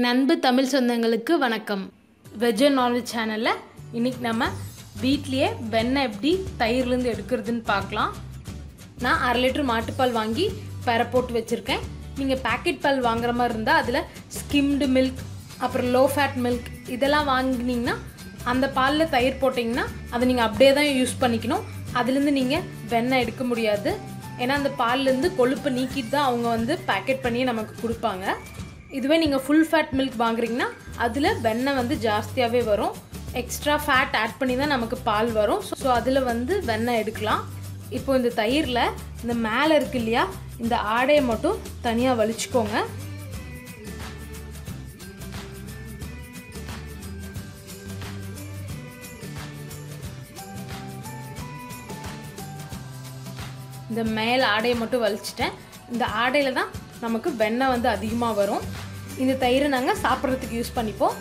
என் அன்பு தமிழ் சொந்தங்களுக்கு வணக்கம். வெஜ் அண்ட் நான்வெஜ் சேனலில் இன்றைக்கி நம்ம வீட்லேயே வெண்ணெய் எப்படி தயிர்லேருந்து எடுக்கிறதுன்னு பார்க்கலாம். நான் 1/2 லிட்டர் மாட்டுப்பால் வாங்கி பெற போட்டு வச்சுருக்கேன். நீங்கள் பேக்கெட் பால் வாங்குற மாதிரி இருந்தால் அதில் ஸ்கிம்டு மில்க் அப்புறம் லோ ஃபேட் மில்க் இதெல்லாம் வாங்கினீங்கன்னா அந்த பாலில் தயிர் போட்டிங்கன்னா அதை நீங்கள் அப்படியே தான் யூஸ் பண்ணிக்கணும். அதுலேருந்து நீங்கள் வெண்ணெய் எடுக்க முடியாது. ஏன்னா அந்த பால்லேருந்து கொழுப்பு நீக்கிட்டு தான் அவங்க பேக்கெட் பண்ணி நமக்கு கொடுப்பாங்க. இதுவே நீங்கள் ஃபுல் ஃபேட் மில்க் வாங்குறீங்கன்னா அதில் வெண்ணெய் ஜாஸ்தியாகவே வரும். எக்ஸ்ட்ரா ஃபேட் ஆட் பண்ணி தான் நமக்கு பால் வரும். ஸோ அதில் வெண்ணெய் எடுக்கலாம். இப்போ இந்த தயிரில் இந்த மேலே இருக்கு இல்லையா, இந்த ஆடையை மட்டும் தனியாக வலிச்சுக்கோங்க. இந்த மேல் ஆடையை மட்டும் வலிச்சிட்டேன். இந்த ஆடையில் தான் நமக்கு வெண்ணெய் அதிகமாக வரும். இந்த தயிரை நாங்கள் சாப்பிட்றதுக்கு யூஸ் பண்ணிப்போம்.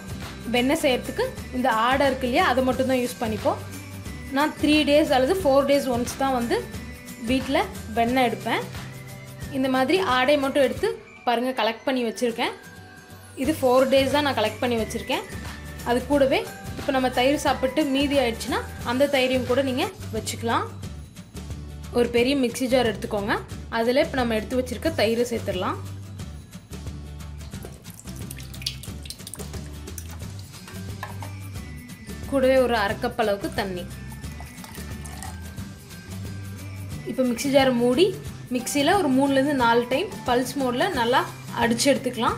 வெண்ணெய் செய்கிறதுக்கு இந்த ஆடை இருக்கு இல்லையா, அதை மட்டும் தான் யூஸ் பண்ணிப்போம். நான் 3 டேஸ் அல்லது 4 டேஸ் ஒன்ஸ் தான் வீட்டில் வெண்ணெய் எடுப்பேன். இந்த மாதிரி ஆடை மட்டும் எடுத்து பாருங்கள் கலெக்ட் பண்ணி வச்சுருக்கேன். இது 4 டேஸ் தான் நான் கலெக்ட் பண்ணி வச்சுருக்கேன். அது கூடவே இப்போ நம்ம தயிர் சாப்பிட்டு மீதி ஆயிடுச்சுன்னா அந்த தயிரையும் கூட நீங்கள் வச்சுக்கலாம். ஒரு பெரிய மிக்ஸி ஜார் எடுத்துக்கோங்க. அதில் இப்போ நம்ம எடுத்து வச்சுருக்க தயிரை சேர்த்துடலாம். கூடவே ஒரு 1/2 கப் அளவுக்கு தண்ணி. இப்போ மிக்ஸி ஜாரை மூடி மிக்ஸியில் ஒரு 3லேருந்து 4 டைம் பல்ஸ் மோடில் நல்லா அடித்து எடுத்துக்கலாம்.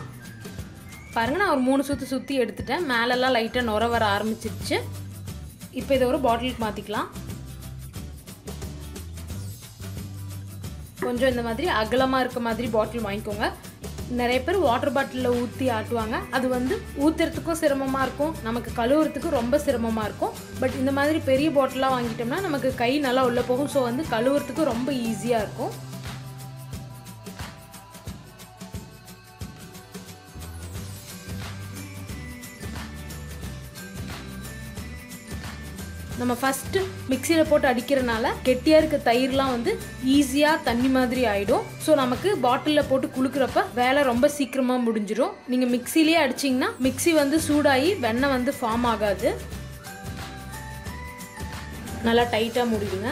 பாருங்கள், நான் ஒரு 3 சுற்றி சுற்றி எடுத்துட்டேன். மேலெல்லாம் லைட்டாக நுர வர ஆரம்பிச்சிருச்சு. இப்போ இதை ஒரு பாட்டிலுக்கு மாற்றிக்கலாம். கொஞ்சம் இந்த மாதிரி அகலமாக இருக்க மாதிரி பாட்டில் வாங்கிக்கோங்க. நிறைய பேர் வாட்டர் பாட்டிலில் ஊற்றி ஆட்டுவாங்க. அது ஊற்றுறதுக்கும் சிரமமாக இருக்கும், நமக்கு கழுவுறதுக்கும் ரொம்ப சிரமமாக இருக்கும். பட் இந்த மாதிரி பெரிய பாட்டிலாக வாங்கிட்டோம்னா நமக்கு கை நல்லா உள்ளே போகும். ஸோ கழுவுறதுக்கும் ரொம்ப ஈஸியாக இருக்கும். நம்ம ஃபஸ்ட்டு மிக்சியில் போட்டு அடிக்கிறனால கெட்டியாக இருக்க தயிர்லாம் ஈஸியாக தண்ணி மாதிரி ஆகிடும். ஸோ நமக்கு பாட்டிலில் போட்டு குளுக்கிறப்ப வேலை ரொம்ப சீக்கிரமாக முடிஞ்சிடும். நீங்கள் மிக்சிலேயே அடிச்சிங்கன்னா மிக்சி சூடாகி வெண்ணெய் ஃபார்ம் ஆகாது. நல்லா டைட்டாக முடியுங்க.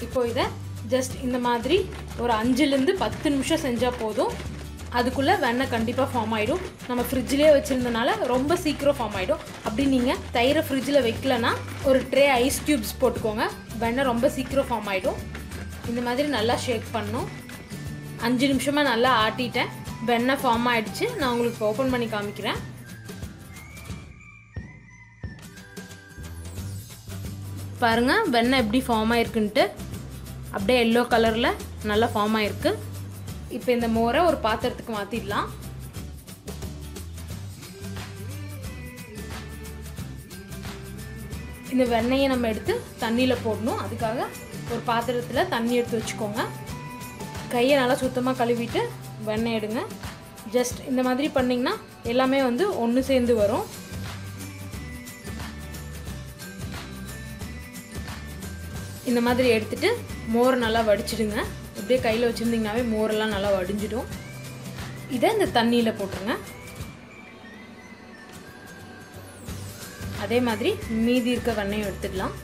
இப்போ இதை ஜஸ்ட் இந்த மாதிரி ஒரு 5லேருந்து 10 நிமிஷம் செஞ்சால் போதும். அதுக்குள்ளே வெண்ணெய் கண்டிப்பாக ஃபார்ம் ஆகிடும். நம்ம ஃப்ரிட்ஜ்லேயே வச்சுருந்தனால ரொம்ப சீக்கிரம் ஃபார்ம் ஆகிடும். அப்படி நீங்கள் தயிரை ஃப்ரிட்ஜில் வைக்கலன்னா ஒரு ட்ரே ஐஸ் க்யூப்ஸ் போட்டுக்கோங்க. வெண்ணெய் ரொம்ப சீக்கிரம் ஃபார்ம் ஆகிடும். இந்த மாதிரி நல்லா ஷேக் பண்ணணும். 5 நிமிஷமாக நல்லா ஆட்டிட்டேன். வெண்ணெய் ஃபார்ம் ஆகிடுச்சு. நான் உங்களுக்கு ஓப்பன் பண்ணி காமிக்கிறேன். பாருங்கள் வெண்ணெய் எப்படி ஃபார்ம் ஆகிருக்குன்ட்டு. அப்படியே எல்லோ கலரில் நல்லா ஃபார்ம் ஆகிருக்கு. இப்போ இந்த மோரை ஒரு பாத்திரத்துக்கு மாற்றிடலாம். இந்த வெண்ணெயை நம்ம எடுத்து தண்ணியில் போடணும். அதுக்காக ஒரு பாத்திரத்தில் தண்ணி எடுத்து வச்சுக்கோங்க. கையை நல்லா சுத்தமாக கழுவிட்டு வெண்ணெய் எடுங்க. ஜஸ்ட் இந்த மாதிரி பண்ணிங்கன்னா எல்லாமே ஒன்று சேர்ந்து வரும். இந்த மாதிரி எடுத்துட்டு மோரை நல்லா வடிச்சிடுங்க. இப்படியே கையில் வச்சுருந்தீங்கன்னாவே மோரெல்லாம் நல்லா வடிஞ்சிடும். இதை இந்த தண்ணியில் போட்டுருங்க. அதே மாதிரி மீதி இருக்க வெண்ணெயும் எடுத்துடலாம்.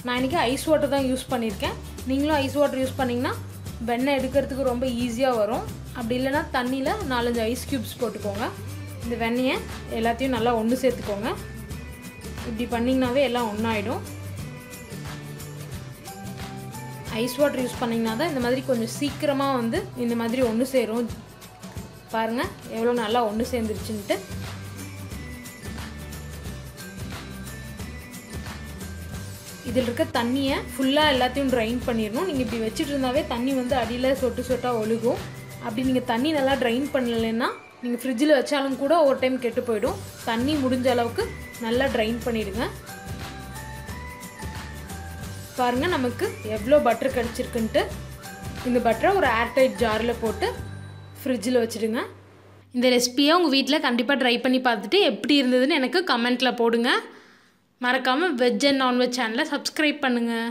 நான் இன்றைக்கி ஐஸ் வாட்டர் தான் யூஸ் பண்ணியிருக்கேன். நீங்களும் ஐஸ் வாட்டர் யூஸ் பண்ணிங்கன்னா வெண்ணெய் எடுக்கிறதுக்கு ரொம்ப ஈஸியாக வரும். அப்படி இல்லைனா தண்ணியில் 4-5 ஐஸ் க்யூப்ஸ் போட்டுக்கோங்க. இந்த வெண்ணெயை எல்லாத்தையும் நல்லா ஒன்று சேர்த்துக்கோங்க. இப்படி பண்ணிங்கனாவே எல்லாம் ஒன்றாயிடும். ஐஸ் வாட்டர் யூஸ் பண்ணிங்கன்னா தான் இந்த மாதிரி கொஞ்சம் சீக்கிரமாக இந்த மாதிரி ஒன்று சேரும். பாருங்கள் எவ்வளோ நல்லா ஒன்று சேர்ந்துருச்சுன்ட்டு. இதில் இருக்க தண்ணியை ஃபுல்லாக எல்லாத்தையும் ட்ரைன் பண்ணிடணும். நீங்கள் இப்படி வச்சுட்டு இருந்தாவே தண்ணி அடியில் சொட்டு சொட்டாக ஒழுகும். அப்படி நீங்கள் தண்ணி நல்லா ட்ரைன் பண்ணலைன்னா நீங்கள் ஃப்ரிட்ஜில் வச்சாலும் கூட ஒரு டைம் கெட்டு போயிடும். தண்ணி முடிஞ்ச அளவுக்கு நல்லா ட்ரைன் பண்ணிவிடுங்க. பாருங்கள் நமக்கு எவ்வளோ பட்டர் கிடச்சிருக்குன்ட்டு. இந்த பட்டரை ஒரு ஏர்டைட் ஜாரில் போட்டு ஃப்ரிட்ஜில் வச்சுடுங்க. இந்த ரெசிபியை உங்கள் வீட்டில் கண்டிப்பாக ட்ரை பண்ணி பார்த்துட்டு எப்படி இருந்ததுன்னு எனக்கு கமெண்ட்டில் போடுங்க. மறக்காமல் வெஜ் அண்ட் நான்வெஜ் சேனலை சப்ஸ்கிரைப் பண்ணுங்கள்.